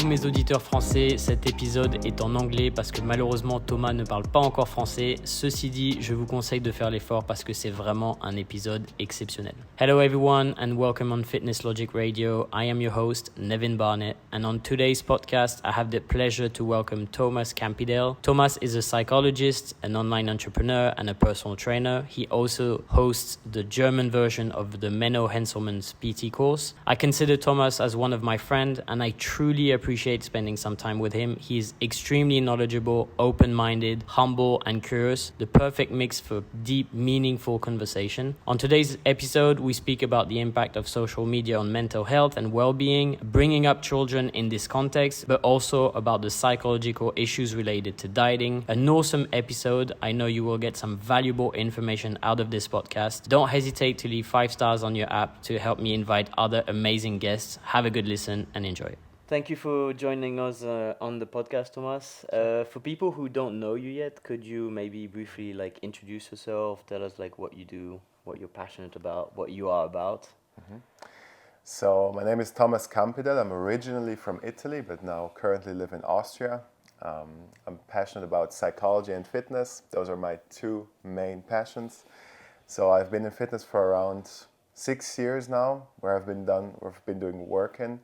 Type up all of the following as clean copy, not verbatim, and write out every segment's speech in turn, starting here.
tous mes auditeurs français, cet épisode est en anglais parce que malheureusement Thomas ne parle pas encore français. Ceci dit, je vous conseille de faire l'effort parce que c'est vraiment un épisode exceptionnel. Hello everyone and welcome on Fitness Logic Radio. I am your host, Nevin Barnett, and on today's podcast I have the pleasure to welcome Thomas Campidell. Thomas is a psychologist, an online entrepreneur and a personal trainer. He also hosts the German version of the Menno Henselmans PT course. I consider Thomas as one of my friends and I truly appreciate spending some time with him. He is extremely knowledgeable, open-minded, humble and curious, the perfect mix for deep, meaningful conversation. On today's episode, we speak about the impact of social media on mental health and well-being, bringing up children in this context, but also about the psychological issues related to dieting. An awesome episode. I know you will get some valuable information out of this podcast. Don't hesitate to leave 5 stars on your app to help me invite other amazing guests. Have a good listen and enjoy. Thank you for joining us on the podcast, Thomas. For people who don't know you yet, could you maybe briefly introduce yourself, tell us what you do, what you're passionate about, what you are about? Mm-hmm. So my name is Thomas Campidell. I'm originally from Italy, but now currently live in Austria. I'm passionate about psychology and fitness. Those are my two main passions. So I've been in fitness for around 6 years now, where I've been doing work in.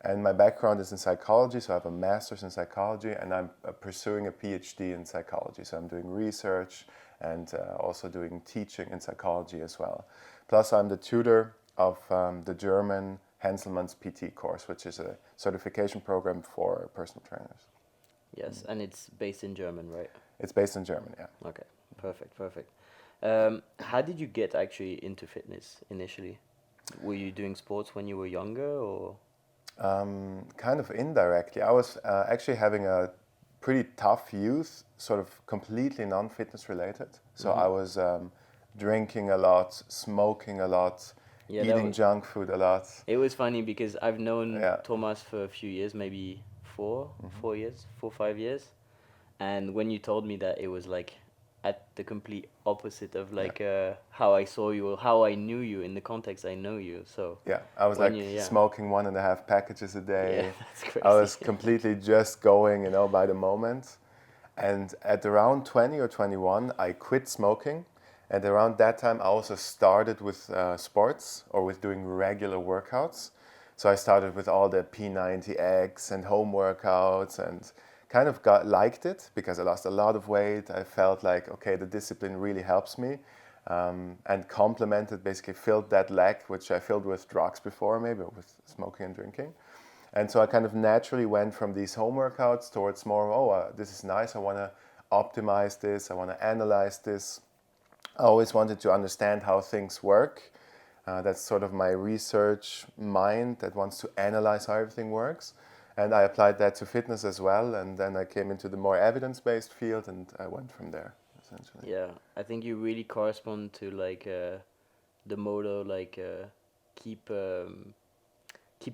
And my background is in psychology, so I have a master's in psychology, and I'm pursuing a PhD in psychology. So I'm doing research and also doing teaching in psychology as well. Plus, I'm the tutor of the German Henselmans PT course, which is a certification program for personal trainers. Yes, and it's based in German, right? It's based in German, yeah. Okay, perfect. How did you get actually into fitness initially? Were you doing sports when you were younger, or? Kind of indirectly. I was actually having a pretty tough youth, sort of completely non-fitness related. So I was drinking a lot, smoking a lot, eating junk food a lot. It was funny because I've known Thomas for a few years, maybe 4 or 5 years. And when you told me that, it was at the complete opposite of how I saw you or how I knew you in the context I know you. So yeah, I was smoking 1.5 packages a day. Yeah, that's crazy. I was completely just going, by the moment. And at around 20 or 21, I quit smoking. And around that time, I also started with sports or with doing regular workouts. So I started with all the P90X and home workouts and kind of liked it because I lost a lot of weight. I felt like, okay, the discipline really helps me, and complemented, basically filled that lack, which I filled with drugs before, maybe with smoking and drinking. And so I kind of naturally went from these home workouts towards more, this is nice, I want to optimize this, I want to analyze this. I always wanted to understand how things work. That's sort of my research mind that wants to analyze how everything works. And I applied that to fitness as well, and then I came into the more evidence-based field, and I went from there, essentially. Yeah, I think you really correspond to the motto, keep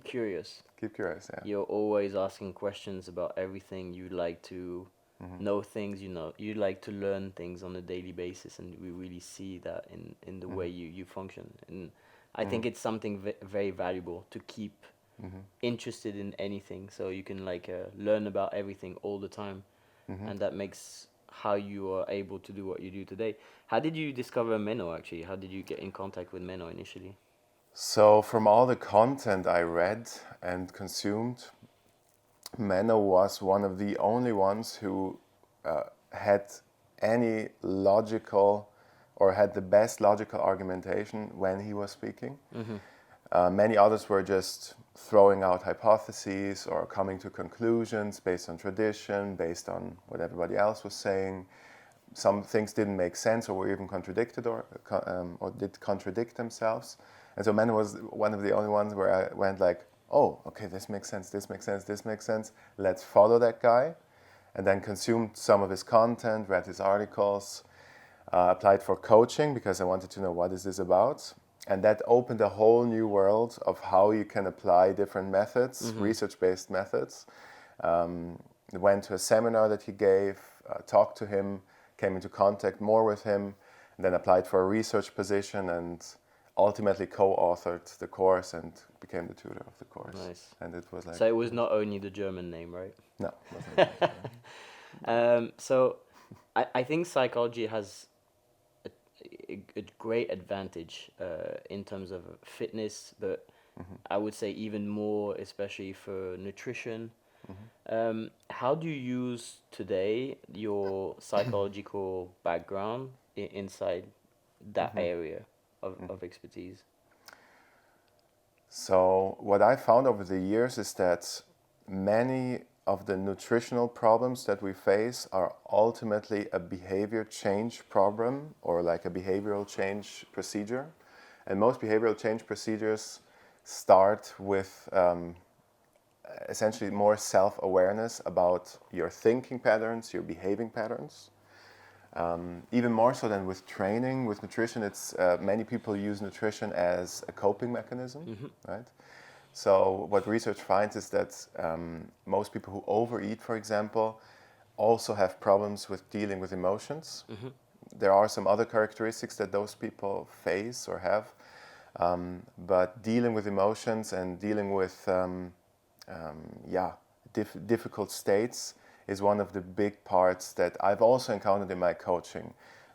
curious. Keep curious, yeah. You're always asking questions about everything. You like to know things, you like to learn things on a daily basis, and we really see that in the way you function. And I think it's something very valuable to keep interested in anything, so you can learn about everything all the time, and that makes how you are able to do what you do today. How did you discover Menno actually? How did you get in contact with Menno initially? So from all the content I read and consumed, Menno was one of the only ones who had any logical or had the best logical argumentation when he was speaking. Many others were just throwing out hypotheses or coming to conclusions based on tradition, based on what everybody else was saying. Some things didn't make sense or were even contradicted or did contradict themselves. And so Menno was one of the only ones where I went okay, this makes sense, this makes sense, this makes sense. Let's follow that guy. And then consumed some of his content, read his articles, applied for coaching because I wanted to know what is this about. And that opened a whole new world of how you can apply different methods, research-based methods. Went to a seminar that he gave, talked to him, came into contact more with him, and then applied for a research position. And ultimately co-authored the course and became the tutor of the course. Nice. And it was like... So it was not only the German name, right? No, wasn't. So I think psychology has a great advantage in terms of fitness, but I would say even more, especially for nutrition. How do you use today your psychological background inside that area of expertise? So what I found over the years is that many of the nutritional problems that we face are ultimately a behavior change problem or like a behavioral change procedure. And most behavioral change procedures start with essentially more self-awareness about your thinking patterns, your behaving patterns. Even more so than with training, with nutrition, it's many people use nutrition as a coping mechanism, right? So what research finds is that most people who overeat, for example, also have problems with dealing with emotions. There are some other characteristics that those people face or have, but dealing with emotions and dealing with difficult states is one of the big parts that I've also encountered in my coaching,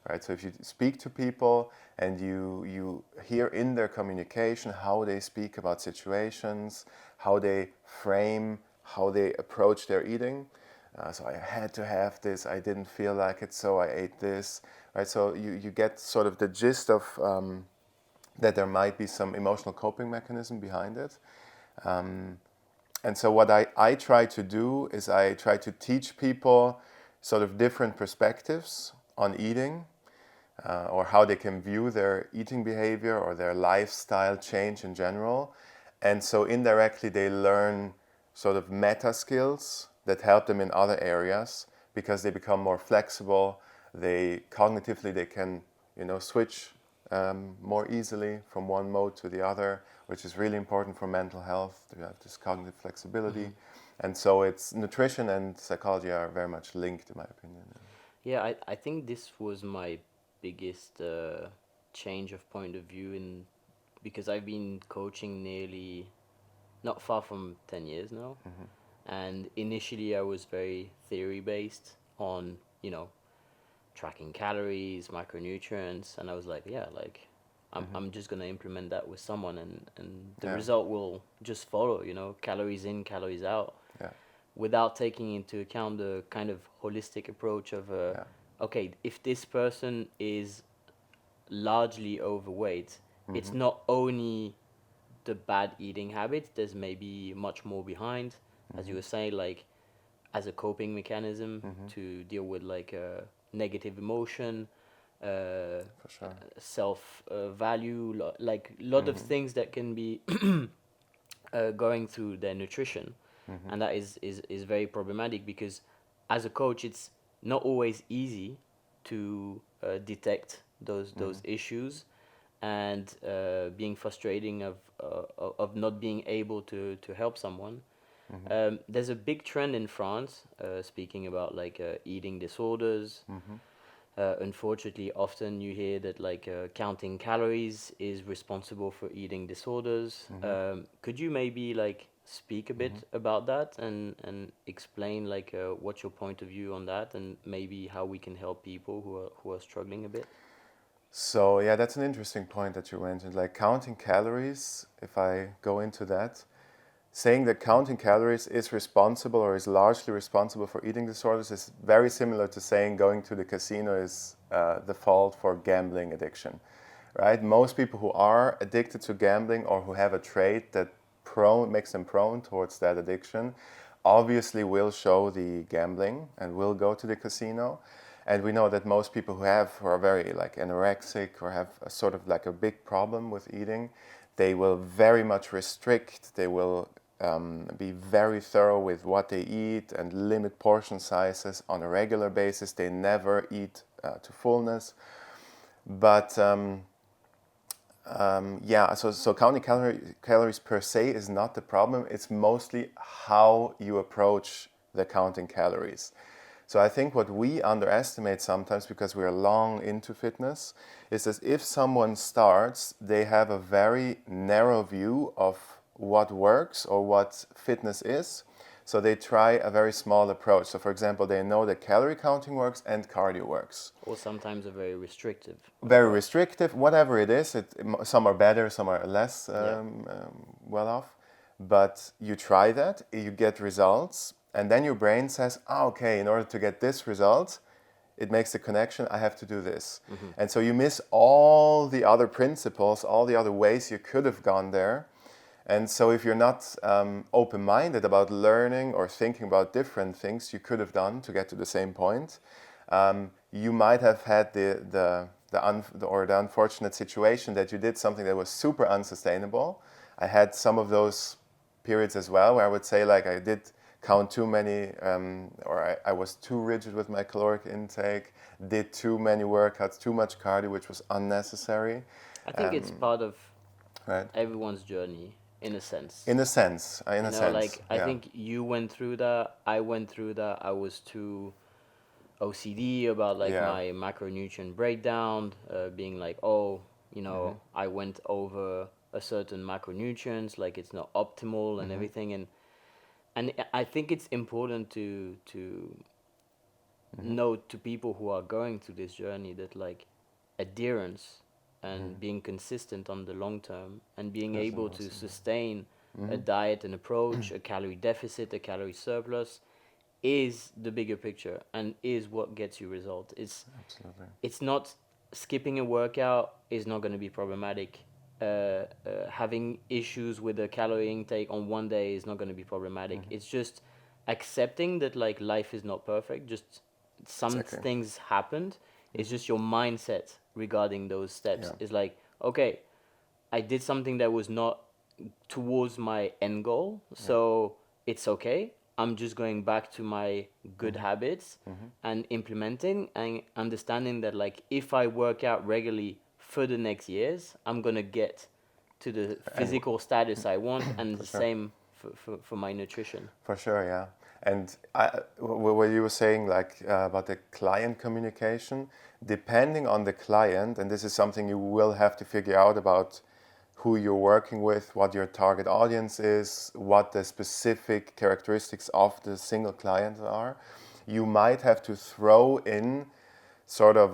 right? So if you speak to people and you hear in their communication how they speak about situations, how they frame, how they approach their eating. So I had to have this, I didn't feel like it, so I ate this, right? So you get sort of the gist of that there might be some emotional coping mechanism behind it. And so what I try to do is I try to teach people sort of different perspectives on eating or how they can view their eating behavior or their lifestyle change in general. And so indirectly they learn sort of meta skills that help them in other areas because they become more flexible. They cognitively they can switch more easily from one mode to the other, which is really important for mental health, to have this cognitive flexibility. And so it's nutrition and psychology are very much linked, in my opinion. Yeah, I think this was my biggest change of point of view because I've been coaching nearly not far from 10 years now. And initially I was very theory based on, tracking calories, micronutrients, and I was like, yeah, like I'm just gonna implement that with someone and the result will just follow, calories in, calories out. Yeah. Without taking into account the kind of holistic approach of okay, if this person is largely overweight, it's not only the bad eating habits, there's maybe much more behind, as you were saying, like as a coping mechanism to deal with like negative emotion, For sure. self value, like a lot of things that can be going through their nutrition. And that is very problematic because as a coach it's not always easy to detect those issues and being frustrating of not being able to help someone. There's a big trend in France speaking about like eating disorders. Unfortunately, often you hear that like counting calories is responsible for eating disorders. Could you maybe like speak a bit about that and explain like what's your point of view on that and maybe how we can help people who are struggling a bit? So yeah, that's an interesting point that you mentioned, like counting calories. If I go into that, saying that counting calories is responsible or is largely responsible for eating disorders is very similar to saying going to the casino is the fault for gambling addiction, right? Most people who are addicted to gambling or who have a trait that makes them prone towards that addiction obviously will show the gambling and will go to the casino. And we know that most people who are very like anorexic or have a sort of like a big problem with eating, they will very much restrict, they will be very thorough with what they eat and limit portion sizes on a regular basis. They never eat to fullness. But so counting calories per se is not the problem. It's mostly how you approach the counting calories. So I think what we underestimate sometimes, because we are long into fitness, is that if someone starts, they have a very narrow view of what works or what fitness is. So they try a very small approach. So for example, they know that calorie counting works and cardio works. Or sometimes a very restrictive. Very restrictive, whatever it is. Some are better, some are less well off. But you try that, you get results, and then your brain says, okay, in order to get this result, it makes the connection, I have to do this. And so you miss all the other principles, all the other ways you could have gone there. And so if you're not open-minded about learning or thinking about different things you could have done to get to the same point, you might have had the unfortunate situation that you did something that was super unsustainable. I had some of those periods as well, where I would say, like, I did count too many, or I was too rigid with my caloric intake, did too many workouts, too much cardio, which was unnecessary. I think it's part of Right. everyone's journey, in a sense. In a sense, Like, I think you went through that, I went through that. I was too OCD about like my macronutrient breakdown, being like, I went over a certain macronutrients, like it's not optimal and everything, and I think it's important to note to people who are going through this journey that like adherence and being consistent on the long term and being able to sustain a diet, an approach, a calorie deficit, a calorie surplus is the bigger picture and is what gets you results. It's not skipping a workout is not going to be problematic. Having issues with the calorie intake on one day is not going to be problematic. It's just accepting that like life is not perfect. Just some things happened. It's just your mindset regarding those steps. It's like, okay, I did something that was not towards my end goal, so it's okay. I'm just going back to my good habits and implementing and understanding that like if I work out regularly for the next years, I'm gonna get to the physical status I want, and the same for my nutrition. For sure, yeah. And what you were saying, like about the client communication, depending on the client, and this is something you will have to figure out about who you're working with, what your target audience is, what the specific characteristics of the single client are. You might have to throw in sort of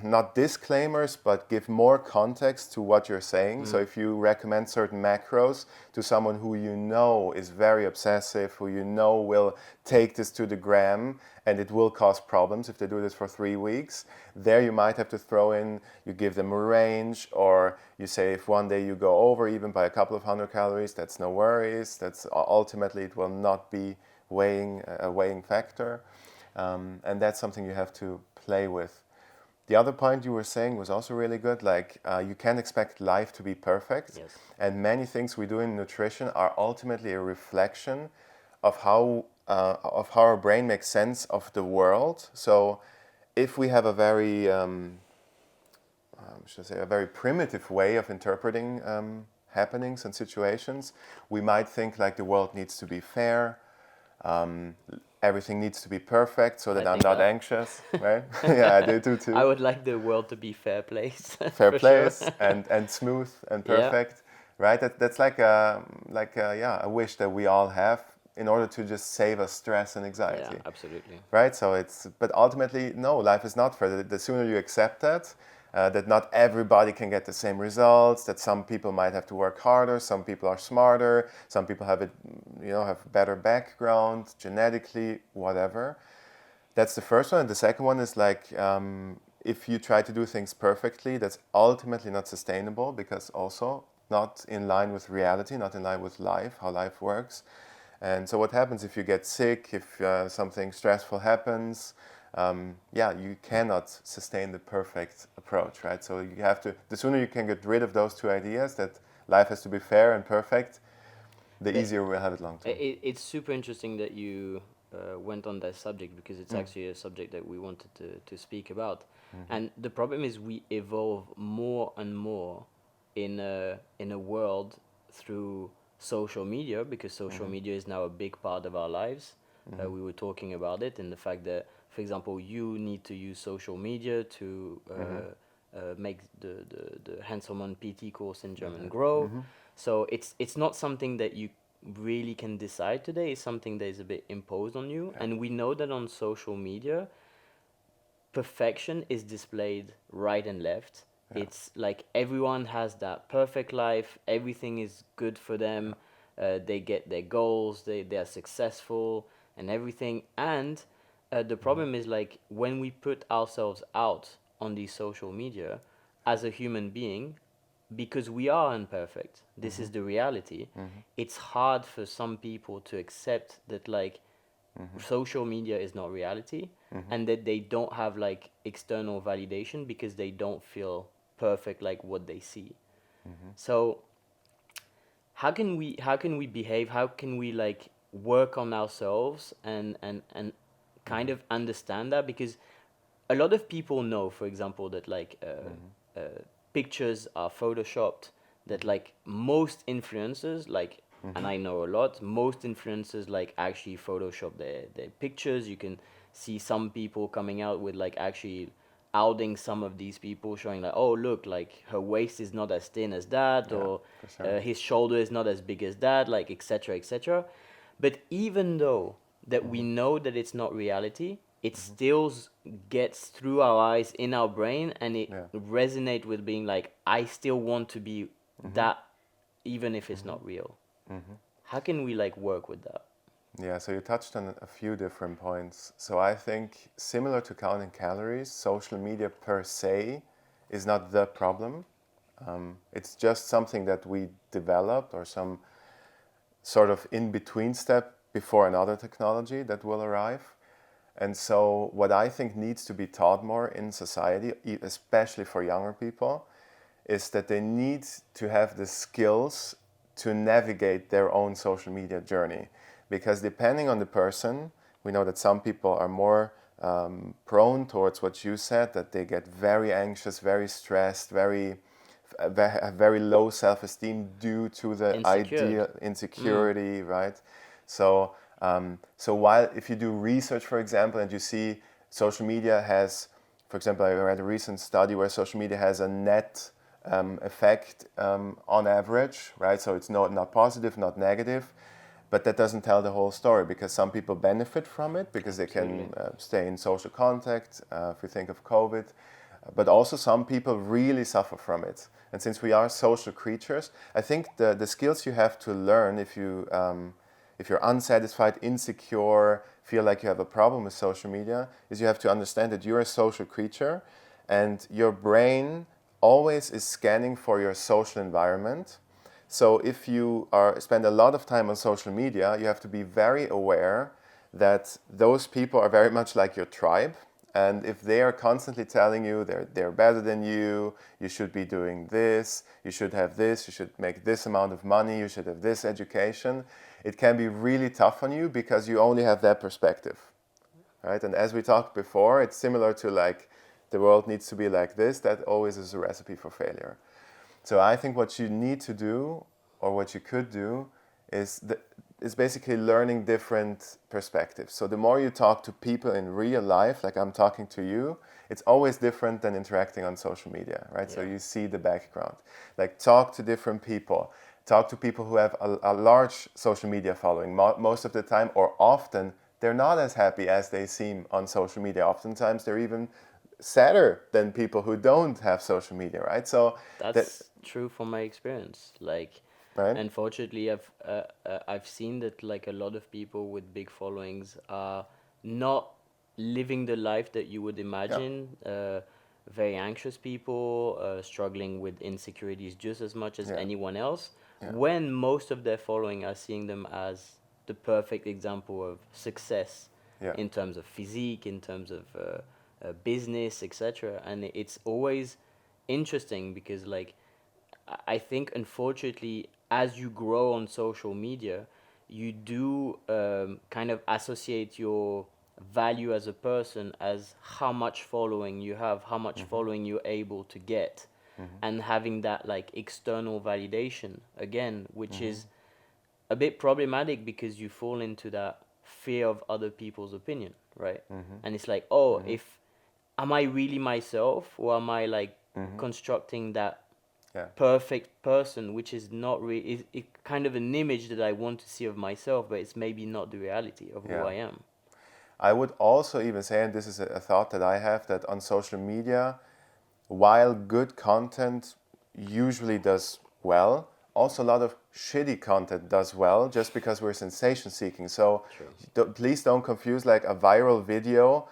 not disclaimers, but give more context to what you're saying. So if you recommend certain macros to someone who you know is very obsessive, who you know will take this to the gram, and it will cause problems if they do this for 3 weeks, there you might have to throw in, you give them a range, or you say if one day you go over even by a couple of 100 calories, that's no worries. That's ultimately, it will not be a weighing factor. And that's something you have to play with. The other point you were saying was also really good. Like you can't expect life to be perfect, and many things we do in nutrition are ultimately a reflection of how our brain makes sense of the world. So, if we have a very a very primitive way of interpreting happenings and situations, we might think like the world needs to be fair. Everything needs to be perfect so that I'm not anxious, right? Yeah, I do too. I would like the world to be fair place. Fair place and smooth and perfect, right? That's like a wish that we all have in order to just save us stress and anxiety. Yeah, absolutely. Right? So but ultimately, no, life is not fair. The sooner you accept that not everybody can get the same results, that some people might have to work harder, some people are smarter, some people have better background, genetically, whatever. That's the first one. And the second one is like, if you try to do things perfectly, that's ultimately not sustainable, because also not in line with reality, not in line with life, how life works. And so what happens if you get sick, if something stressful happens, you cannot sustain the perfect approach, right? So you have to, the sooner you can get rid of those two ideas, that life has to be fair and perfect, the easier we'll have it long term. It's super interesting that you went on that subject, because it's actually a subject that we wanted to speak about. And the problem is we evolve more and more in a world through social media, because social media is now a big part of our lives. We were talking about it, and the fact that for example, you need to use social media to make the Henselman PT course in German grow. So it's not something that you really can decide today. It's something that is a bit imposed on you. And we know that on social media, perfection is displayed right and left. It's like everyone has that perfect life. Everything is good for them. They get their goals. They are successful and everything. And the problem is like when we put ourselves out on these social media as a human being, because we are imperfect. This is the reality. It's hard for some people to accept that like social media is not reality and that they don't have like external validation because they don't feel perfect like what they see. So how can we behave, how can we like work on ourselves and kind of understand that, because a lot of people know, for example, that like pictures are photoshopped, that like most influencers like and I know a lot, most influencers like actually photoshop their pictures. You can see some people coming out with like actually outing some of these people, showing like, oh look, like her waist is not as thin as that, or for sure. his shoulder is not as big as that, like etc etc. But even though that we know that it's not reality, it still gets through our eyes in our brain, and it resonate with being like, I still want to be that, even if it's not real. How can we like work with that? Yeah, so you touched on a few different points. So I think similar to counting calories, social media per se is not the problem. It's just something that we developed, or some sort of in-between step before another technology that will arrive. And so what I think needs to be taught more in society, especially for younger people, is that they need to have the skills to navigate their own social media journey. Because depending on the person, we know that some people are more prone towards what you said, that they get very anxious, very stressed, have very low self-esteem due to the insecurity, right? So, so while if you do research, for example, and you see social media has, for example, I read a recent study where social media has a net effect on average, right? So it's not positive, not negative, but that doesn't tell the whole story, because some people benefit from it because they can stay in social contact, if we think of COVID, but also some people really suffer from it. And since we are social creatures, I think the skills you have to learn if you're unsatisfied, insecure, feel like you have a problem with social media, is you have to understand that you're a social creature and your brain always is scanning for your social environment. So if you spend a lot of time on social media, you have to be very aware that those people are very much like your tribe. And if they are constantly telling you they're better than you should be doing this, you should have this, you should make this amount of money, you should have this education, it can be really tough on you because you only have that perspective, right? And as we talked before, it's similar to like the world needs to be like this. That always is a recipe for failure. So I think what you need to do, or what you could do, is basically learning different perspectives. So the more you talk to people in real life, like I'm talking to you, it's always different than interacting on social media, right? Yeah. So you see the background. Like talk to different people. Talk to people who have a large social media following. Most of the time, or often, they're not as happy as they seem on social media. Oftentimes, they're even sadder than people who don't have social media, right? So that's true from my experience. Like, right? Unfortunately, I've seen that like a lot of people with big followings are not living the life that you would imagine. Yeah. Very anxious people, struggling with insecurities just as much as anyone else. Yeah. When most of their following are seeing them as the perfect example of success, in terms of physique, in terms of business, etc. And it's always interesting because like I think unfortunately as you grow on social media, you do kind of associate your value as a person as how much following you have, how much following you're able to get, and having that like external validation again, which is a bit problematic because you fall into that fear of other people's opinion, right? And it's like, oh, if am I really myself, or am I like constructing that Yeah. perfect person, which is not really it kind of an image that I want to see of myself, but it's maybe not the reality of who Yeah. I am. I would also even say, and this is a thought that I have, that on social media, while good content usually does well, also a lot of shitty content does well, just because we're sensation seeking. So please don't confuse like a viral video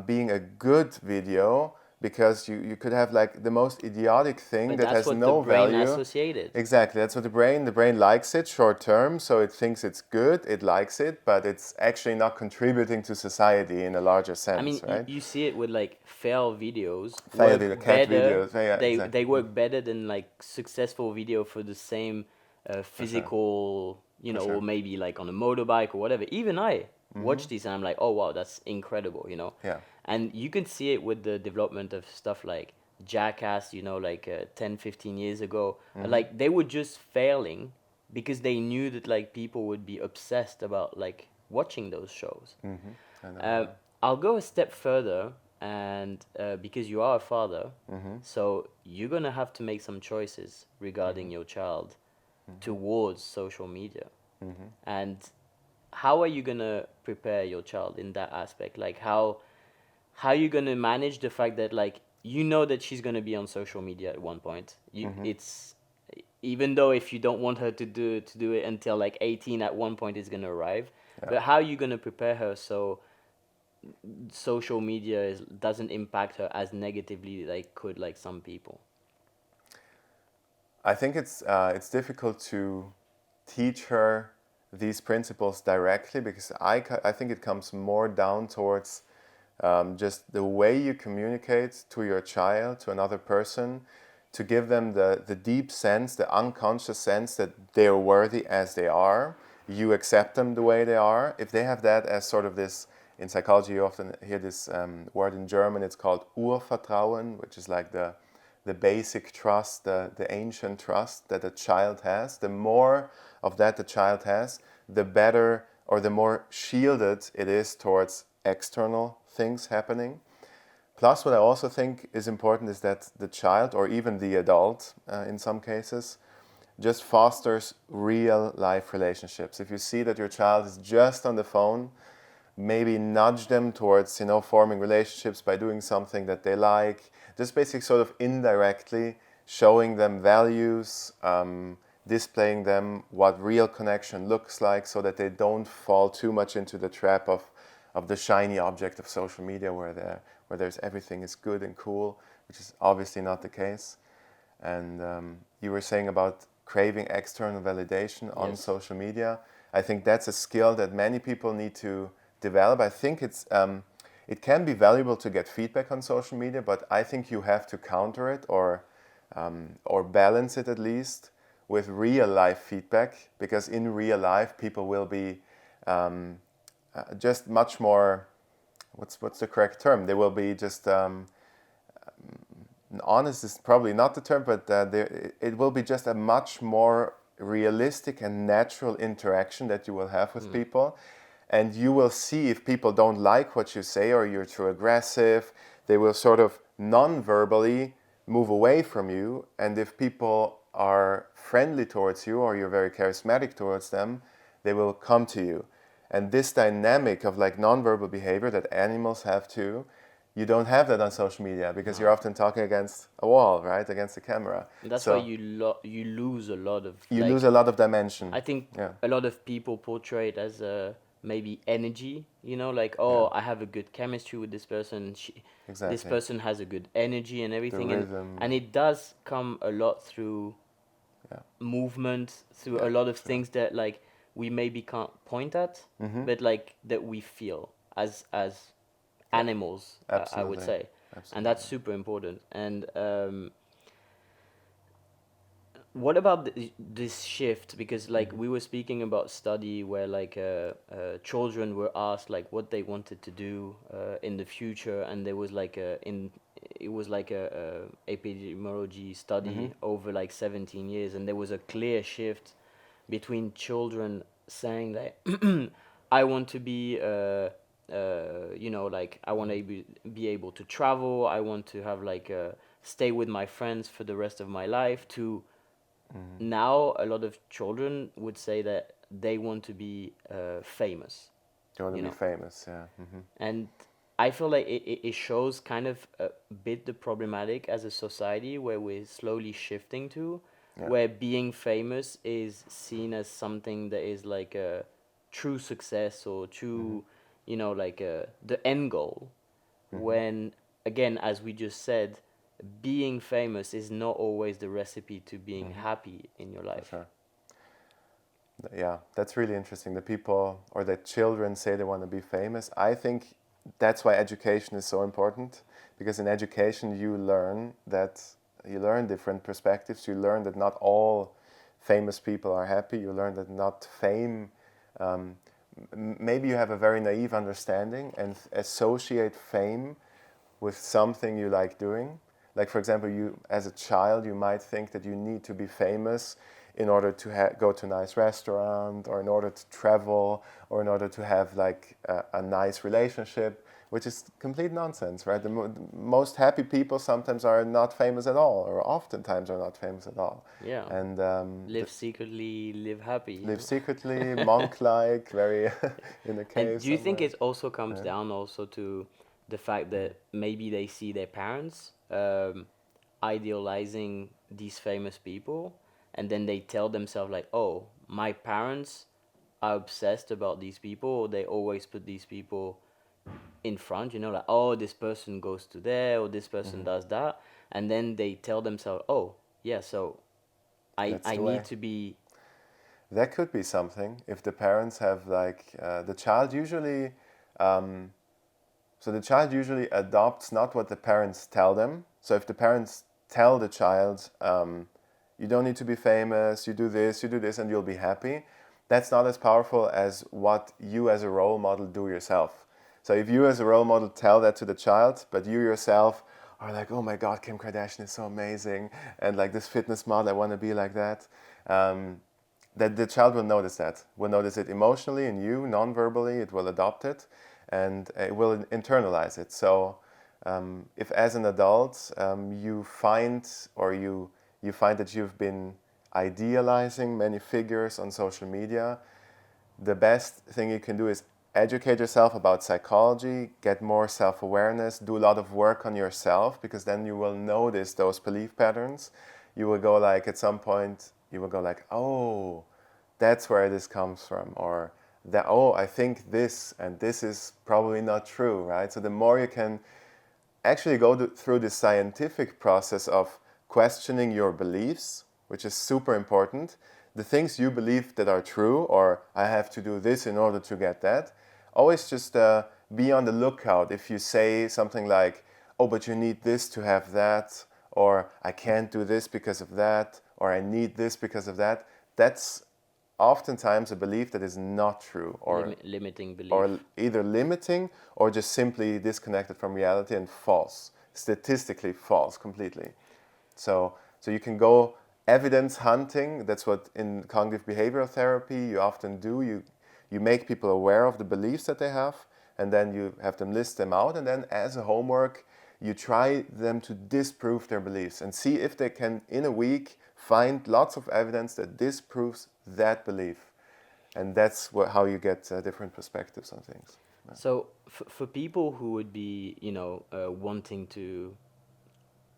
being a good video, because you could have like the most idiotic thing But that that's has what no the brain value. associated. Exactly, that's what the brain likes it short term, so it thinks it's good, it likes it, but it's actually not contributing to society in a larger sense, I mean, right? you see it with like fail videos Fail work video, cat better. videos, yeah, exactly. They work better than like successful video for the same physical, you For know, sure. or maybe like on a motorbike or whatever. Even I watch these and I'm like, oh wow, that's incredible, you know. Yeah. And you can see it with the development of stuff like Jackass, you know, like 10, 15 years ago. Like they were just failing because they knew that like people would be obsessed about like watching those shows. I know, Um, I'll go a step further, and because you are a father, so you're gonna have to make some choices regarding your child towards social media. And how are you gonna prepare your child in that aspect? Like how are you gonna manage the fact that like you know that she's gonna be on social media at one point? It's even though if you don't want her to do it until like 18, at one point it's gonna arrive. But how are you gonna prepare her so social media doesn't impact her as negatively like could like some people? I think it's difficult to teach her these principles directly, because I think it comes more down towards just the way you communicate to your child, to another person, to give them the deep sense, the unconscious sense that they're worthy as they are. You accept them the way they are. If they have that as sort of this, in psychology you often hear this word in German, it's called Urvertrauen, which is like the basic trust, the ancient trust that a child has. The more of that the child has, the better or the more shielded it is towards external things happening. Plus, what I also think is important is that the child, or even the adult in some cases, just fosters real life relationships. If you see that your child is just on the phone, maybe nudge them towards, forming relationships by doing something that they like. Just basically sort of indirectly showing them values, displaying them what real connection looks like, so that they don't fall too much into the trap of the shiny object of social media, where there's everything is good and cool, which is obviously not the case. And you were saying about craving external validation on social media. I think that's a skill that many people need to develop. I think it can be valuable to get feedback on social media, but I think you have to counter it, or balance it at least with real life feedback, because in real life people will be just much more, what's the correct term? They will be just honest is probably not the term, but it will be just a much more realistic and natural interaction that you will have with people. And you will see if people don't like what you say, or you're too aggressive, they will sort of non-verbally move away from you. And if people are friendly towards you, or you're very charismatic towards them, they will come to you. And this dynamic of like non-verbal behavior that animals have too, you don't have that on social media, because you're often talking against a wall, right? Against the camera. That's why you lose a lot of You like, lose a lot of dimension. I think Yeah. a lot of people portray it as maybe energy, you know, like, oh, I have a good chemistry with this person. This Exactly. person has a good energy and everything. rhythm. And it does come a lot through movement, through a lot of things that like we maybe can't point at, but like that we feel as animals, I would Absolutely. say. And that's super important. And what about this shift? Because like we were speaking about study where like children were asked like what they wanted to do in the future, and there was like it was like a epidemiology study over like 17 years, and there was a clear shift between children saying that I want to be, like I want to be able to travel. I want to have like stay with my friends for the rest of my life. To now, a lot of children would say that they want to be famous. You want You to be know, famous, yeah. and I feel like it shows kind of a bit the problematic as a society where we're slowly shifting to, Yeah. where being famous is seen as something that is like a true success or true, like the end goal. When, again, as we just said, being famous is not always the recipe to being happy in your For life. sure. Yeah, that's really interesting. The people or the children say they want to be famous. I think that's why education is so important, because in education you learn different perspectives. You learn that not all famous people are happy. You learn that not fame. Um, Maybe you have a very naive understanding and associate fame with something you like doing. Like, for example, you as a child, you might think that you need to be famous in order to go to a nice restaurant, or in order to travel, or in order to have like a nice relationship, which is complete nonsense, right? The most happy people sometimes are not famous at all, or oftentimes are not famous at all. Yeah. And Live secretly, live happy. live secretly, monk-like, very in a And cave do you think somewhere. it also comes down also to the fact that maybe they see their parents idealizing these famous people, and then they tell themselves like, "Oh, my parents are obsessed about these people, or they always put these people in front, like, oh, this person goes to there, or this person does that," and then they tell themselves, "Oh, yeah, so That's I the way. need to be." That could be something if the parents have like the child usually. Um, so the child usually adopts not what the parents tell them. So if the parents tell the child, "You don't need to be famous. You do this, and you'll be happy," that's not as powerful as what you as a role model do yourself. So if you as a role model tell that to the child, but you yourself are like, "Oh my God, Kim Kardashian is so amazing," and like this fitness model, I want to be like that. That the child will notice that, will notice it emotionally in you, non-verbally, it will adopt it, and it will internalize it. So if as an adult you find, or you find that you've been idealizing many figures on social media, the best thing you can do is educate yourself about psychology, get more self-awareness, do a lot of work on yourself, because then you will notice those belief patterns. You will go like, at some point, you will go like, "Oh, that's where this comes from," or that, "Oh, I think this, and this is probably not true," right? So the more you can actually through the scientific process of questioning your beliefs, which is super important. The things you believe that are true, or "I have to do this in order to get that," always just be on the lookout. If you say something like, "Oh, but you need this to have that," or "I can't do this because of that," or "I need this because of that," that's oftentimes a belief that is not true, or Limiting belief. or either limiting, or just simply disconnected from reality and false, statistically false completely. So you can go evidence hunting. That's what in cognitive behavioral therapy you often do. You make people aware of the beliefs that they have, and then you have them list them out, and then as a homework you try them to disprove their beliefs and see if they can in a week find lots of evidence that disproves that belief. And that's how you get different perspectives on things. So for people who would be, wanting to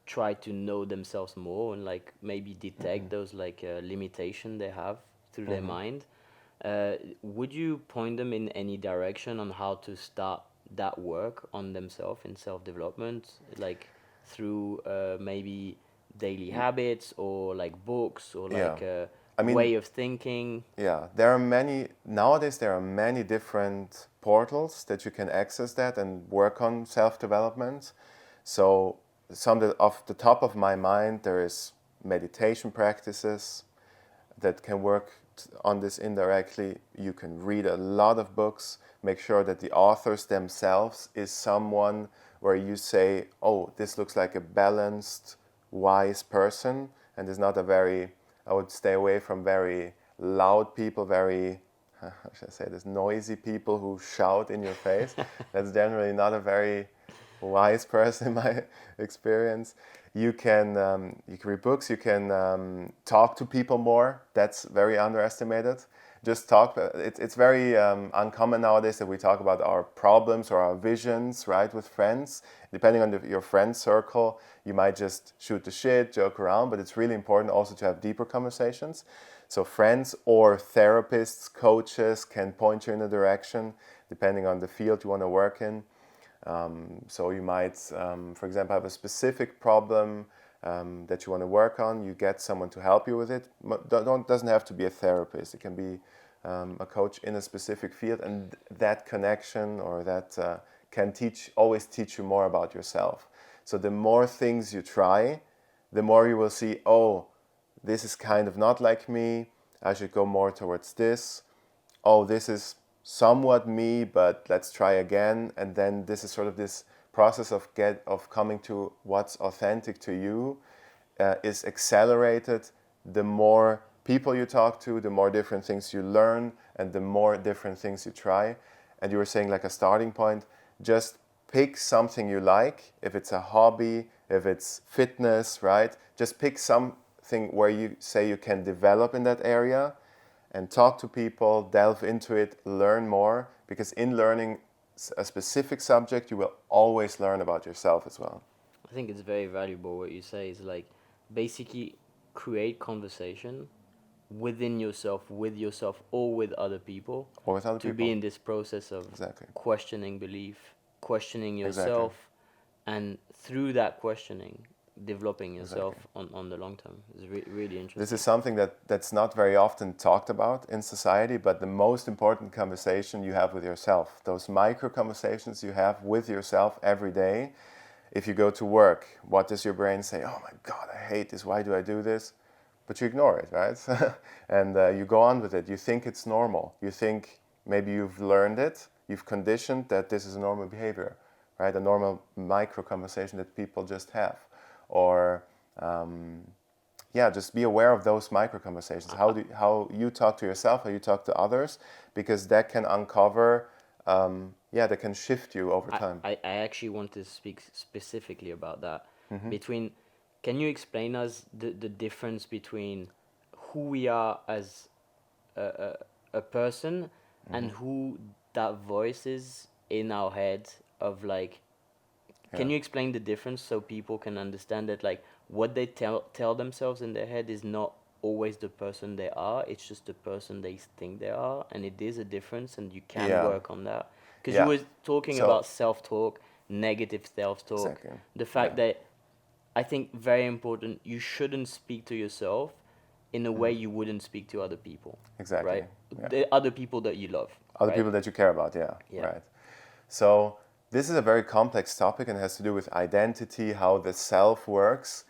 try to know themselves more and like maybe detect those like limitation they have through their mind, would you point them in any direction on how to start that work on themselves in self-development, like through maybe daily habits or like books or Yeah, like a I mean, way of thinking? yeah, there are many nowadays. There are many different portals that you can access that and work on self-development. So some that off the top of my mind, there is meditation practices that can work on this indirectly. You can read a lot of books. Make sure that the authors themselves is someone where you say, "Oh, this looks like a balanced, wise person," and is not a very. I would stay away from very loud people, very how should I say this, noisy people who shout in your face. That's generally not a very wise person in my experience. You can read books, you can talk to people more. That's very underestimated. Just talk. It's very uncommon nowadays that we talk about our problems or our visions, right, with friends. Depending on your friend circle, you might just shoot the shit, joke around, but it's really important also to have deeper conversations. So friends or therapists, coaches can point you in a direction depending on the field you want to work in. So you might, for example, have a specific problem that you want to work on. You get someone to help you with it. Doesn't have to be a therapist. It can be a coach in a specific field, and that connection or that can always teach you more about yourself. So the more things you try, the more you will see, oh, this is kind of not like me. I should go more towards this. Oh, this is somewhat me, but let's try again. And then this is sort of this process of coming to what's authentic to you is accelerated the more people you talk to, the more different things you learn, and the more different things you try. And you were saying like a starting point, just pick something you like. If it's a hobby, if it's fitness, right? Just pick something where you say you can develop in that area and talk to people, delve into it, learn more, because in learning a specific subject, you will always learn about yourself as well. I think it's very valuable what you say is like basically create conversation within yourself, with yourself, or with other people. Or with other to people. Be in this process of Exactly. questioning belief, questioning Exactly. yourself, and through that questioning, developing yourself on the long term. It's really interesting. This is something that's not very often talked about in society, but the most important conversation you have with yourself, those micro conversations you have with yourself every day. If you go to work, what does your brain say? Oh my God, I hate this. Why do I do this? But you ignore it, right? And you go on with it. You think it's normal. You think maybe you've learned it. You've conditioned that this is a normal behavior, right? A normal micro conversation that people just have. Or just be aware of those micro conversations. How you talk to yourself, how you talk to others, because that can uncover, that can shift you over time. I actually want to speak specifically about that. Can you explain us the difference between who we are as a person and who that voice is in our head of like, can you explain the difference so people can understand that like what they tell themselves in their head is not always the person they are, it's just the person they think they are, and it is a difference and you can work on that. Because you were talking about self-talk, negative self-talk, Exactly. the fact that I think very important, you shouldn't speak to yourself in a way you wouldn't speak to other people. Exactly. Right? Yeah. The other people that you love. Other right? people that you care about, right. So this is a very complex topic and has to do with identity, how the self works.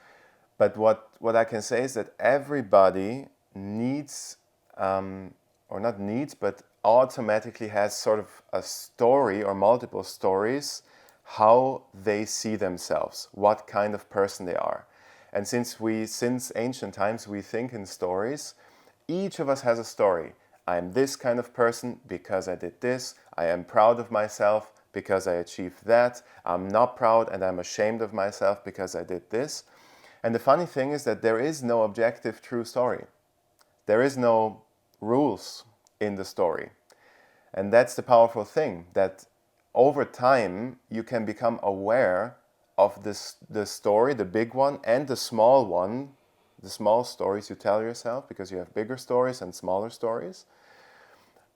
But what I can say is that everybody needs, or not needs, but automatically has sort of a story or multiple stories, how they see themselves, what kind of person they are. And since ancient times we think in stories, each of us has a story. I'm this kind of person because I did this. I am proud of myself because I achieved that. I'm not proud and I'm ashamed of myself because I did this. And the funny thing is that there is no objective true story. There is no rules in the story. And that's the powerful thing, that over time you can become aware of the story, the big one, and the small one, the small stories you tell yourself, because you have bigger stories and smaller stories.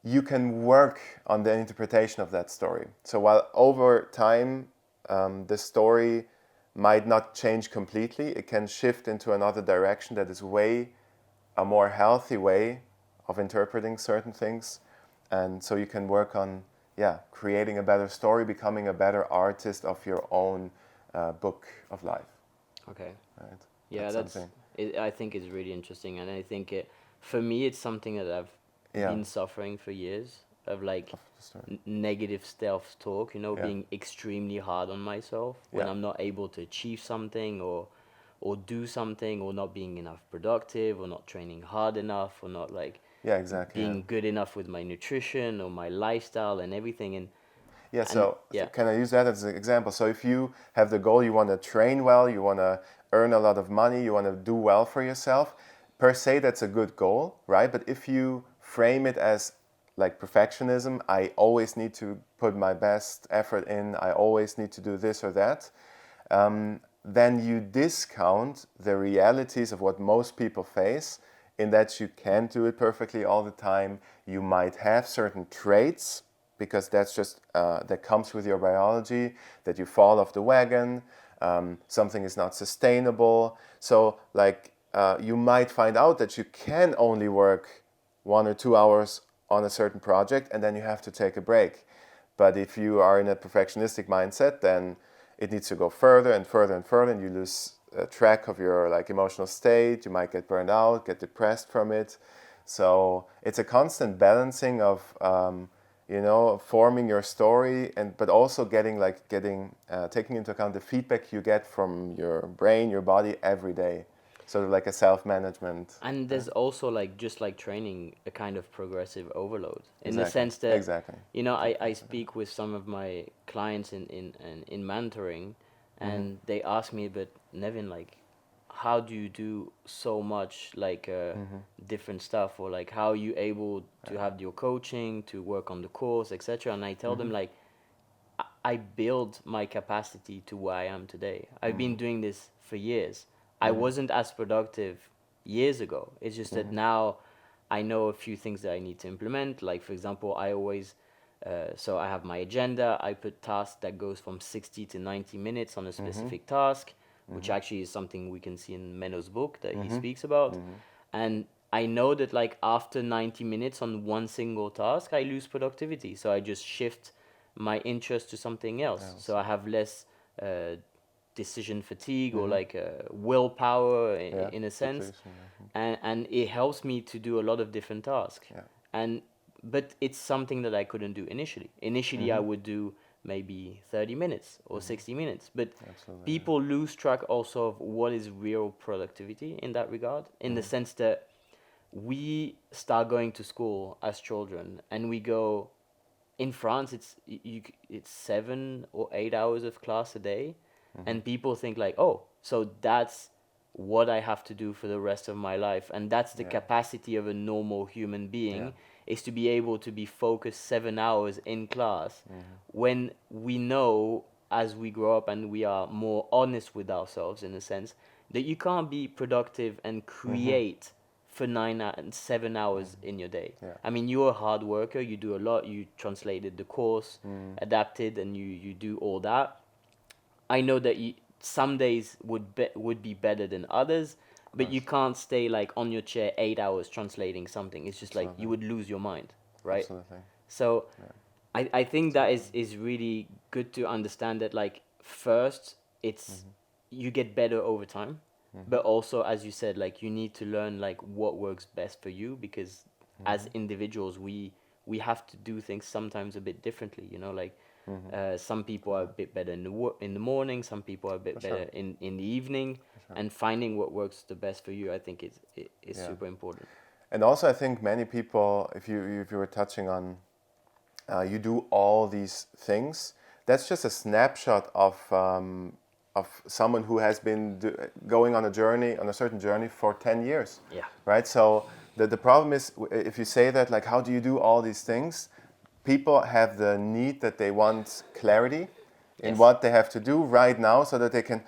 You can work on the interpretation of that story. So while over time the story might not change completely, it can shift into another direction that is a more healthy way of interpreting certain things. And so you can work on creating a better story, becoming a better artist of your own book of life. Okay. Right? Yeah, I think it's really interesting, and I think for me it's something that I've been suffering for years of like negative self-talk, being extremely hard on myself when I'm not able to achieve something or do something, or not being enough productive, or not training hard enough, or not like Yeah, exactly. being good enough with my nutrition or my lifestyle and everything. Yeah, And so yeah, can I use that as an example? So if you have the goal, you want to train well, you want to earn a lot of money, you want to do well for yourself, per se, that's a good goal, right? But if you frame it as like perfectionism, I always need to put my best effort in, I always need to do this or that, then you discount the realities of what most people face, in that you can't do it perfectly all the time. You might have certain traits, because that's just that comes with your biology, that you fall off the wagon, something is not sustainable. So like you might find out that you can only work 1 or 2 hours on a certain project, and then you have to take a break. But if you are in a perfectionistic mindset, then it needs to go further and further and further, and you lose track of your like emotional state. You might get burned out, get depressed from it. So it's a constant balancing of forming your story, and but also getting taking into account the feedback you get from your brain, your body every day. Sort of like a self-management. and there's also like just like training a kind of progressive overload in the Exactly. sense that Exactly. I speak with some of my clients in mentoring, and they ask me, but Nevin, like, how do you do so much like different stuff, or like how are you able to have your coaching, to work on the course, etc. And I tell them like I build my capacity to where I am today. I've been doing this for years. I wasn't as productive years ago. It's just that now I know a few things that I need to implement. Like, for example, I always, so I have my agenda. I put tasks that goes from 60 to 90 minutes on a specific task, which actually is something we can see in Menno's book that he speaks about. And I know that like after 90 minutes on one single task, I lose productivity. So I just shift my interest to something else. So I have less decision fatigue or like willpower Yeah. in a sense, Depletion, and it helps me to do a lot of different tasks. Yeah. And but it's something that I couldn't do initially. Initially, I would do maybe 30 minutes or 60 minutes, but Absolutely. people lose track also of what is real productivity in that regard, in the sense that we start going to school as children and we go in France, it's 7 or 8 hours of class a day, and people think like, oh, so that's what I have to do for the rest of my life, and that's the Yeah. capacity of a normal human being, Yeah. is to be able to be focused 7 hours in class, when we know as we grow up and we are more honest with ourselves in a sense that you can't be productive and create for 7 hours in your day. Yeah. I mean, you're a hard worker. You do a lot. You translated the course, adapted, and you do all that. I know that some days would be better than others, but you can't stay like on your chair 8 hours translating something. It's just like you would lose your mind, right? Absolutely. So I think that is really good to understand that like first it's you get better over time, but also as you said, like you need to learn like what works best for you, because as individuals we have to do things sometimes a bit differently, like some people are a bit better in the morning, some people are a bit better in the evening, and finding what works the best for you, I think is Yeah. super important. And also, I think many people, if you were touching on, you do all these things. That's just a snapshot of someone who has been going on a certain journey for 10 years. Yeah. Right. So the problem is, if you say that, like, how do you do all these things? People have the need that they want clarity in Yes. what they have to do right now, so that they can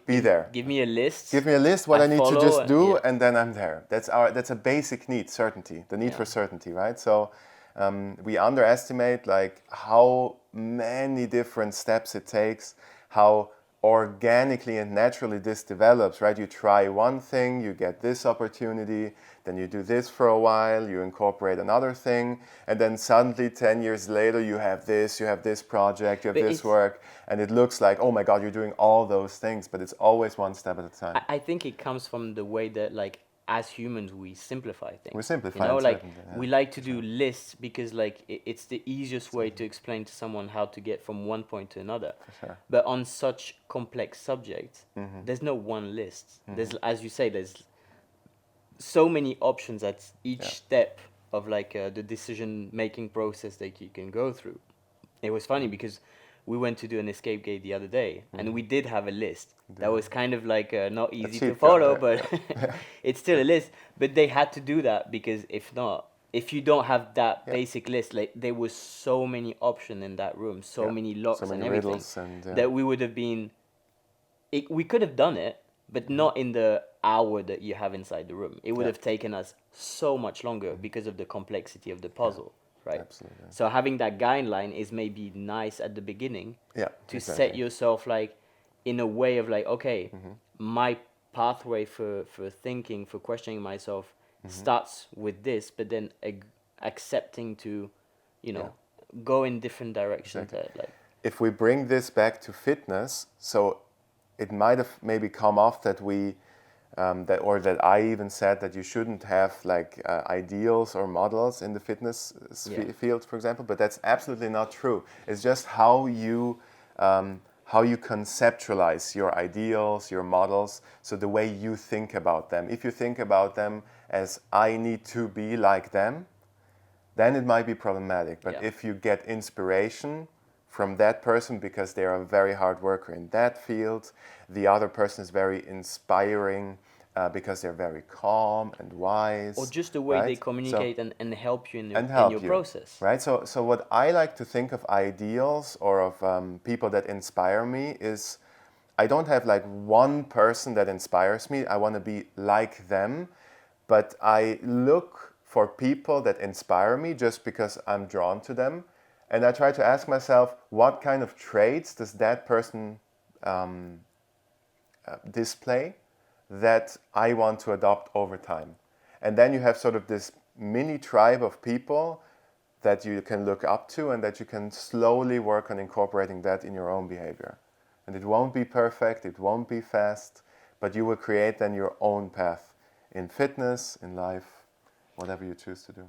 be there. Give me a list. Give me a list what I need to follow, just do, yeah. and then I'm there. That's a basic need, certainty, the need Yeah. for certainty, right? So we underestimate like how many different steps it takes, how organically and naturally this develops, right? You try one thing, you get this opportunity, then you do this for a while, you incorporate another thing, and then suddenly 10 years later you have this project, you have But this work, and it looks like, oh my God, you're doing all those things, but it's always one step at a time. I think it comes from the way that like as humans we simplify things. We simplify it, like certainly, yeah, we like to for do sure. lists because like it's the easiest way to explain to someone how to get from one point to another. Sure. But on such complex subjects, there's no one list. There's, as you say, there's so many options at each step of like the decision making process that you can go through. It was funny because we went to do an escape game the other day, and we did have a list that was kind of like not easy to cheat follow, code, but it's still a list. But they had to do that because if not, if you don't have that basic list, like there was so many options in that room, so many locks so many and everything, riddles and that we would have been we could have done it, but not in the hour that you have inside the room. It would have taken us so much longer because of the complexity of the puzzle, right? Absolutely. So having that guideline is maybe nice at the beginning to set exactly. yourself like in a way of like, okay, my pathway for thinking, for questioning myself starts with this, but then accepting to, you know, go in different directions. Exactly. Like, If we bring this back to fitness, so it might have maybe come off that we that I even said that you shouldn't have like ideals or models in the fitness field, for example. But that's absolutely not true. It's just how you conceptualize your ideals, your models. So the way you think about them. If you think about them as I need to be like them, then it might be problematic. But if you get inspiration from that person because they are a very hard worker in that field, the other person is very inspiring because they're very calm and wise. or just the way they communicate and help you in your process. Right? So what I like to think of ideals or of people that inspire me is I don't have like one person that inspires me. I want to be like them, but I look for people that inspire me just because I'm drawn to them. And I try to ask myself, what kind of traits does that person display that I want to adopt over time? And then you have sort of this mini tribe of people that you can look up to and that you can slowly work on incorporating that in your own behavior. And it won't be perfect, it won't be fast, but you will create then your own path in fitness, in life, whatever you choose to do.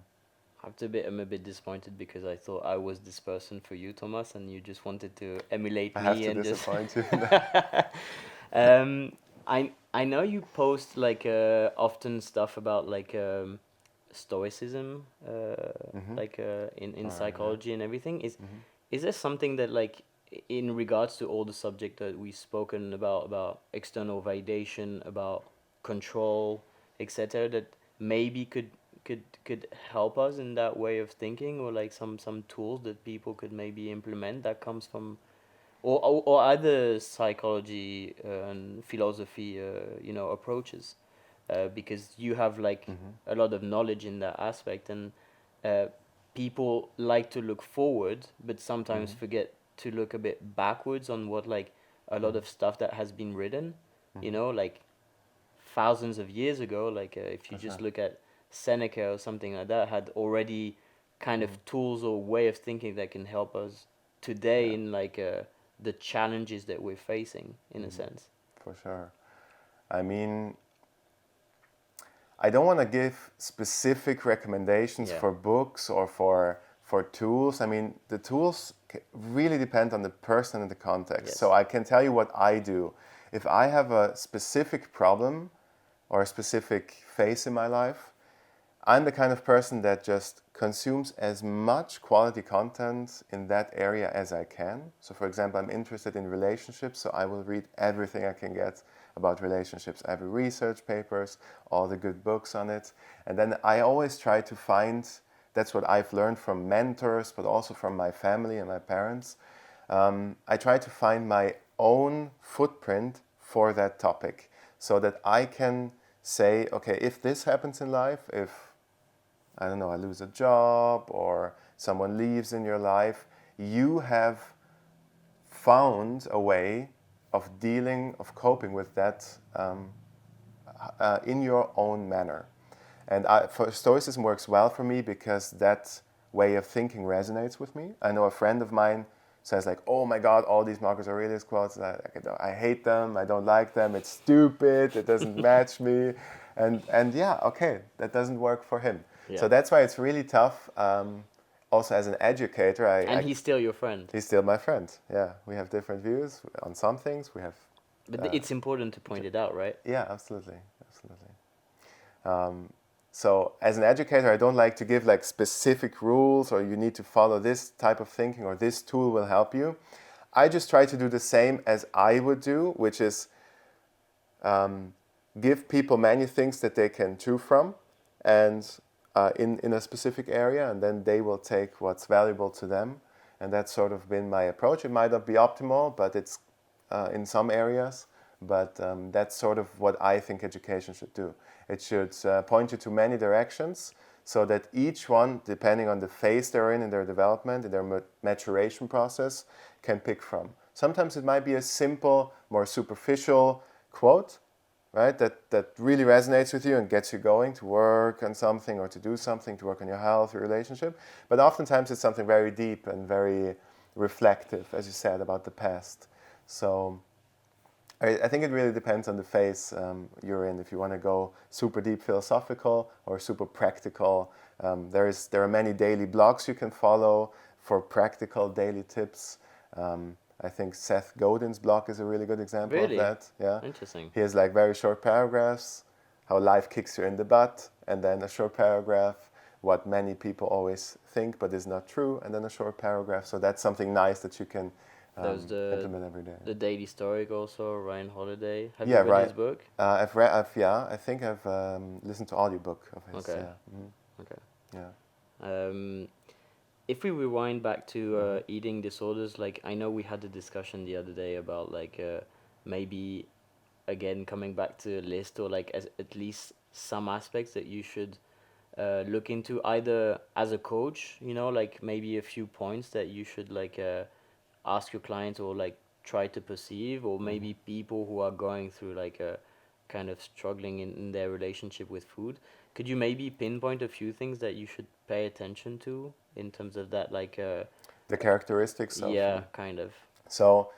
I'm a bit disappointed because I thought I was this person for you, Thomas, and you just wanted to emulate I me have to and just. disappoint you. I know you post like often stuff about like stoicism, like in psychology and everything. Is there something that like in regards to all the subject that we've spoken about external validation, about control, etc., that maybe could help us in that way of thinking, or like some tools that people could maybe implement that comes from or other psychology and philosophy approaches, because you have like a lot of knowledge in that aspect, and people like to look forward but sometimes forget to look a bit backwards on what like a lot of stuff that has been written, like thousands of years ago, like if you just look at Seneca or something like that, had already kind of tools or way of thinking that can help us today in like the challenges that we're facing in a sense. For sure. I mean, I don't want to give specific recommendations for books or for tools. I mean, the tools really depend on the person and the context. Yes. So I can tell you what I do. If I have a specific problem or a specific phase in my life, I'm the kind of person that just consumes as much quality content in that area as I can. So for example, I'm interested in relationships, so I will read everything I can get about relationships. I have research papers, all the good books on it. And then I always try to find, that's what I've learned from mentors, but also from my family and my parents. I try to find my own footprint for that topic so that I can say, okay, if this happens in life, if I don't know, I lose a job or someone leaves in your life, you have found a way of dealing, of coping with that in your own manner. And for Stoicism works well for me because that way of thinking resonates with me. I know a friend of mine says like, oh my God, all these Marcus Aurelius quotes, I hate them, I don't like them, it's stupid, it doesn't match me. And yeah, okay, that doesn't work for him. Yeah. So that's why it's really tough. Also, as an educator, he's still your friend. He's still my friend. Yeah, we have different views on some things. We have, but it's important to point it out, right? Yeah, absolutely, absolutely. So as an educator, I don't like to give like specific rules or you need to follow this type of thinking or this tool will help you. I just try to do the same as I would do, which is give people many things that they can choose from and in a specific area, and then they will take what's valuable to them. And that's sort of been my approach. It might not be optimal, but it's in some areas. But that's sort of what I think education should do. It should point you to many directions so that each one, depending on the phase they're in their development, in their maturation process, can pick from. Sometimes it might be a simple, more superficial quote, right? That really resonates with you and gets you going to work on something or to do something, to work on your health, your relationship. But oftentimes it's something very deep and very reflective, as you said, about the past. So I think it really depends on the phase you're in. If you want to go super deep philosophical or super practical, there are many daily blogs you can follow for practical daily tips. I think Seth Godin's blog is a really good example Really? of that. Yeah, Interesting. he has like very short paragraphs, how life kicks you in the butt, and then a short paragraph, what many people always think but is not true, and then a short paragraph. So that's something nice that you can There's implement every day. the Daily Stoic also, Ryan Holiday. Have Yeah, you read right. his book? I think I've listened to audiobook of his. Okay. Yeah. Okay. Yeah. If we rewind back to eating disorders, like I know we had a discussion the other day about like maybe again coming back to a list or like at least some aspects that you should look into either as a coach, you know, like maybe a few points that you should like ask your clients or like try to perceive, or maybe people who are going through like a kind of struggling in their relationship with food. Could you maybe pinpoint a few things that you should pay attention to in terms of that, like The characteristics of. yeah, kind of. So,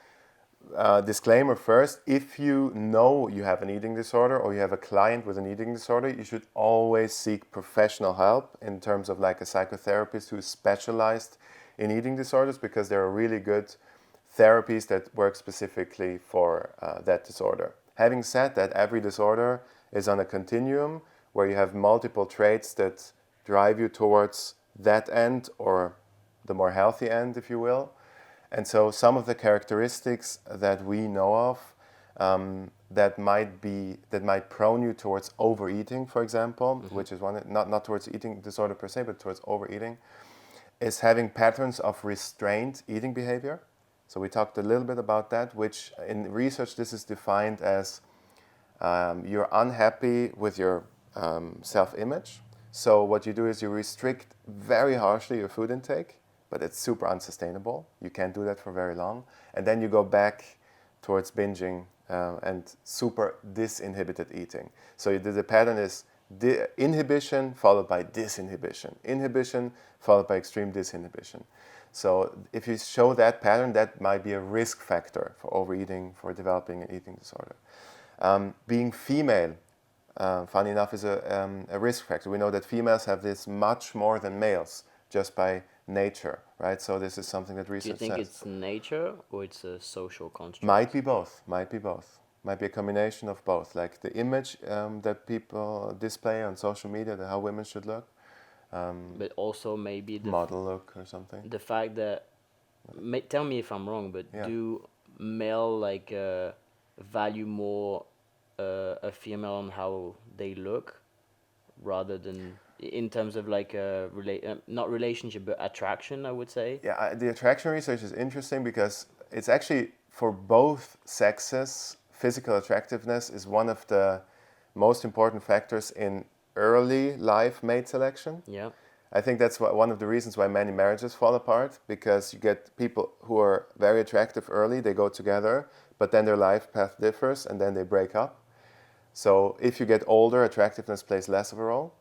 disclaimer first: if you know you have an eating disorder or you have a client with an eating disorder, you should always seek professional help in terms of like a psychotherapist who is specialized in eating disorders, because there are really good therapies that work specifically for that disorder. Having said that, every disorder is on a continuum where you have multiple traits that drive you towards that end or the more healthy end, if you will. And so some of the characteristics that we know of that might prone you towards overeating, for example, which is one, not towards eating disorder per se, but towards overeating, is having patterns of restrained eating behavior. So we talked a little bit about that, which in research this is defined as you're unhappy with your self-image. So what you do is you restrict very harshly your food intake, but it's super unsustainable. You can't do that for very long. And then you go back towards binging and super disinhibited eating. So the pattern is inhibition followed by disinhibition. Inhibition followed by extreme disinhibition. So if you show that pattern, that might be a risk factor for overeating, for developing an eating disorder. Being female, funny enough, is a risk factor. We know that females have this much more than males just by nature, right? So this is something that Do you research think says. it's nature or it's a social construct? Might be both. Might be both. Might be a combination of both. Like the image that people display on social media, how women should look, But also maybe model look or something. the fact that tell me if I'm wrong, but Yeah. do male like value more a female on how they look rather than in terms of like not relationship but attraction, I would say. Yeah, the attraction research is interesting because it's actually for both sexes, physical attractiveness is one of the most important factors in early life mate selection. Yeah. I think that's one of the reasons why many marriages fall apart, because you get people who are very attractive early, they go together, but then their life path differs and then they break up. So if you get older, attractiveness plays less of a role,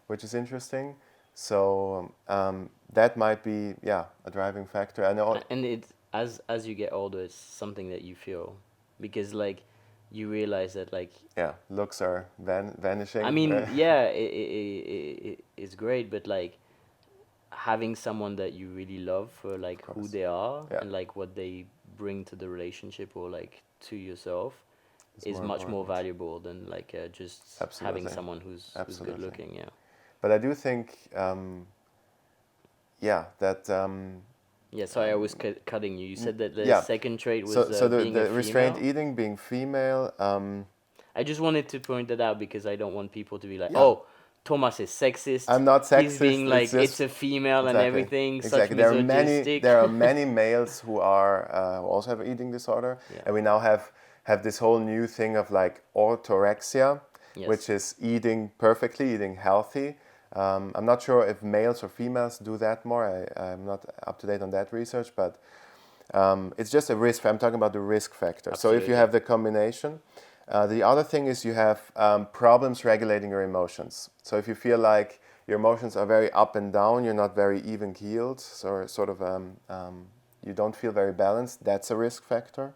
which is interesting. So that might be, a driving factor. I know. And it as you get older, it's something that you feel because like you realize that like Yeah, looks are vanishing. I mean right? yeah it's great, but like having someone that you really love for like who course. they are Yeah. and like what they bring to the relationship or like to yourself is much more valuable than like just having someone who's good looking. Yeah. But I do think, that. Sorry, I was cutting you. You said that the second trait was being the a restrained female. eating, being female. I just wanted to point that out because I don't want people to be like, oh, Thomas is sexist. I'm not sexist. He's being like, it's a female and everything. Such misogynistic. There are many males who are who also have an eating disorder, and we now have this whole new thing of like orthorexia, which is eating perfectly, eating healthy. I'm not sure if males or females do that more. I'm not up to date on that research, but it's just a risk. I'm talking about the risk factor. Absolutely. So if you have the combination, the other thing is you have problems regulating your emotions. So if you feel like your emotions are very up and down, you're not very even keeled, so sort of you don't feel very balanced, that's a risk factor.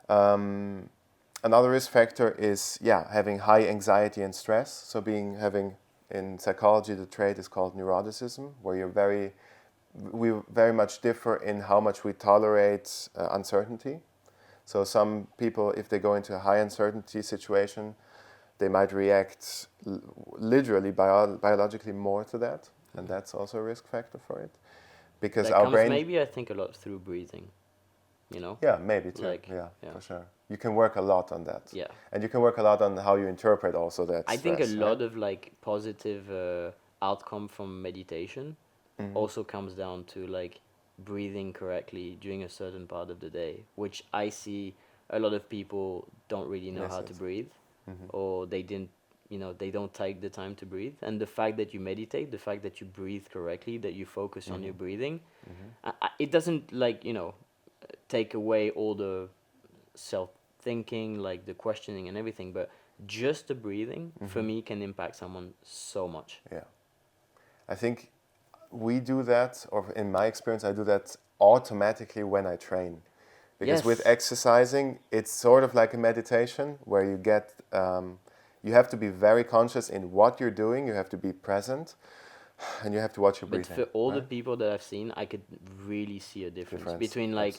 Another risk factor is having high anxiety and stress. So having in psychology the trait is called neuroticism, where we very much differ in how much we tolerate uncertainty. So some people, if they go into a high uncertainty situation, they might react literally biologically more to that, and that's also a risk factor for it, because our brain. Maybe I think a lot through breathing, you know. Yeah, maybe too. Like, for sure. You can work a lot on that. Yeah. And you can work a lot on how you interpret also that. I think a lot of like positive outcome from meditation also comes down to like breathing correctly during a certain part of the day, which I see a lot of people don't really know how to breathe, or they don't take the time to breathe. And the fact that you meditate, the fact that you breathe correctly, that you focus on your breathing, it doesn't like, take away all the self-thinking, like the questioning and everything, but just the breathing for me can impact someone so much. Yeah. I think we do that, or in my experience, I do that automatically when I train. Because with exercising, it's sort of like a meditation where you get, you have to be very conscious in what you're doing, you have to be present, and you have to watch your breathing. But for all the people that I've seen, I could really see a difference between like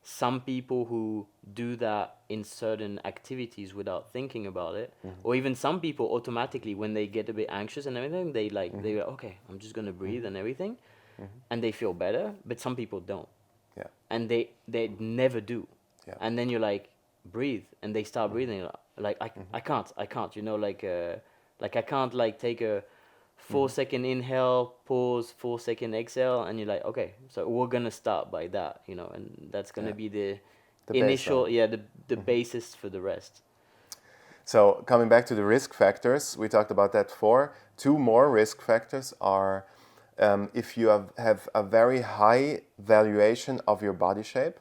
some people who do that in certain activities without thinking about it, or even some people automatically when they get a bit anxious and everything, they like they're like, okay, I'm just gonna breathe and everything, and they feel better. But some people don't, and they never do, and then you're like, breathe, and they start breathing like I can't, like I can't like take a 4-second inhale, pause, 4-second exhale, and you're like, okay, so we're gonna start by that, and that's gonna be the initial, the basis for the rest. So coming back to the risk factors, we talked about that before. 2 more risk factors are if you have a very high valuation of your body shape.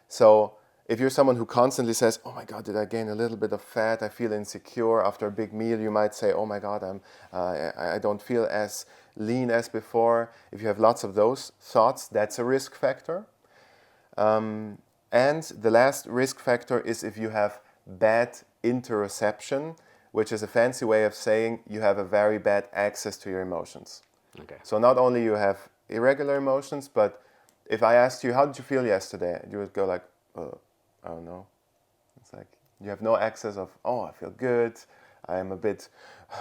So if you're someone who constantly says, oh my God, did I gain a little bit of fat? I feel insecure after a big meal. You might say, oh my God, I don't feel as lean as before. If you have lots of those thoughts, that's a risk factor. And the last risk factor is if you have bad interoception, which is a fancy way of saying you have a very bad access to your emotions. Okay. So not only you have irregular emotions, but if I asked you, how did you feel yesterday? You would go like, I don't know. It's like you have no access of, oh, I feel good, I'm a bit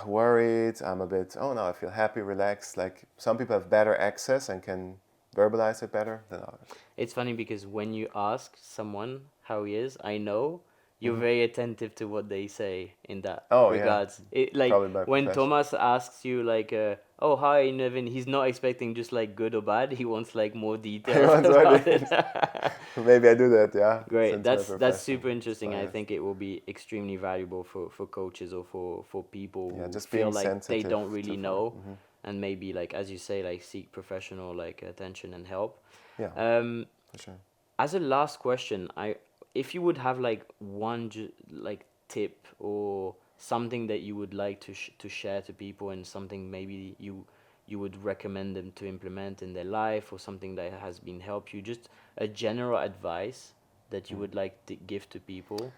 worried, I'm a bit, oh no, I feel happy, relaxed. Like some people have better access and can verbalize it better than others. It's funny because when you ask someone how he is, I know you're very attentive to what they say in that regards. Yeah. It, like when Thomas asks you like, oh hi Nevin, he's not expecting just like good or bad. He wants like more details about it. Maybe I do that, yeah. Great, that's super interesting. I think it will be extremely valuable for coaches or for people who just feel like they don't really know, and maybe like as you say, like seek professional like attention and help. Yeah, for sure. As a last question, if you would have like one like tip or something that you would like to share to people, and something maybe you would recommend them to implement in their life, or something that has been helped you, just a general advice that you would like to give to people.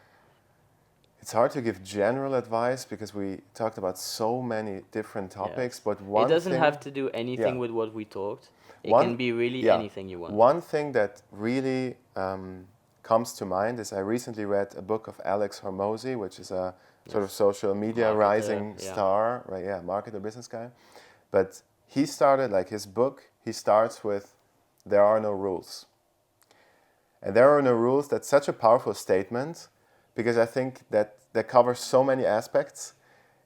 It's hard to give general advice because we talked about so many different topics, but one thing... It doesn't have to do anything with what we talked. It can be really anything you want. One thing that really comes to mind is I recently read a book of Alex Hormozy, which is a sort of social media rising star, right? Yeah, marketer, business guy. But he started, like his book, he starts with, there are no rules. And there are no rules, that's such a powerful statement, because I think that covers so many aspects.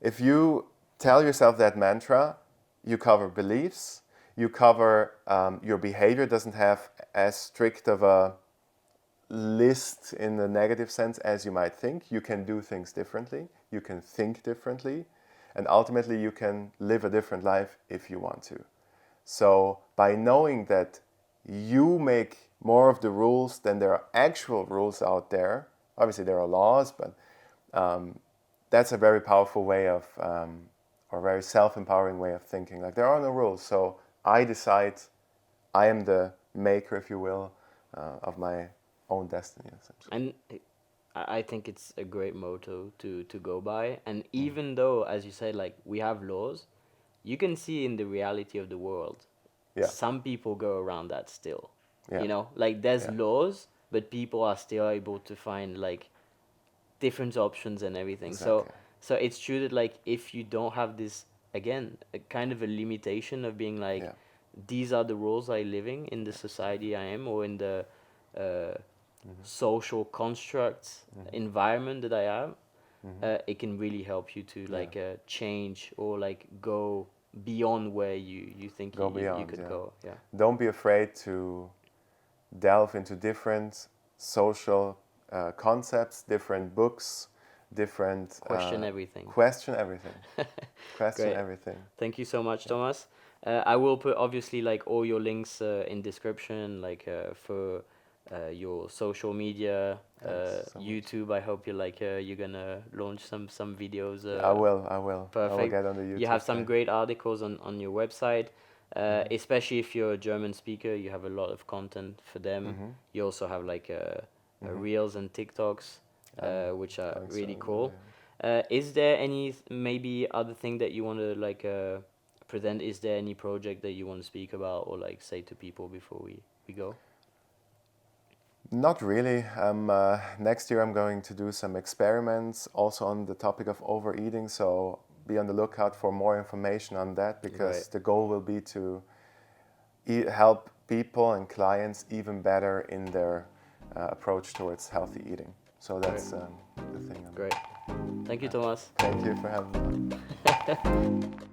If you tell yourself that mantra, you cover beliefs, you cover your behavior doesn't have as strict of a list in the negative sense as you might think. You can do things differently, you can think differently, and ultimately you can live a different life if you want to. So by knowing that you make more of the rules than there are actual rules out there, obviously there are laws, but that's a very powerful way of, or very self-empowering way of thinking. Like, there are no rules, so I decide, I am the maker, if you will, of my own destiny, essentially. And I think it's a great motto to go by. And even though, as you said, like, we have laws, you can see in the reality of the world, some people go around that still. You know, like, there's laws, but people are still able to find, like, different options and everything. Exactly. So it's true that, like, if you don't have this, again, a kind of a limitation of being like, these are the rules I living in the society I am, or in the social construct environment that I have, it can really help you to like change or like go beyond where you think you could go. Yeah. Don't be afraid to delve into different social concepts, different books, different... Question everything. Question everything. Question Great. everything. Thank you so much, Thomas. I will put obviously like all your links in description, like for your social media, so YouTube. I hope you're gonna launch some videos. I will. Perfect. I will get on the YouTube. You have some great articles on your website. Especially if you're a German speaker, you have a lot of content for them. You also have like Reels and TikToks, which are really cool. Is there any maybe other thing that you want to like present? Is there any project that you want to speak about or like say to people before we go? Not really. Next year I'm going to do some experiments also on the topic of overeating, so be on the lookout for more information on that, because the goal will be to help people and clients even better in their approach towards healthy eating. So that's the thing. Great. Thank you, Thomas. Thank you for having me.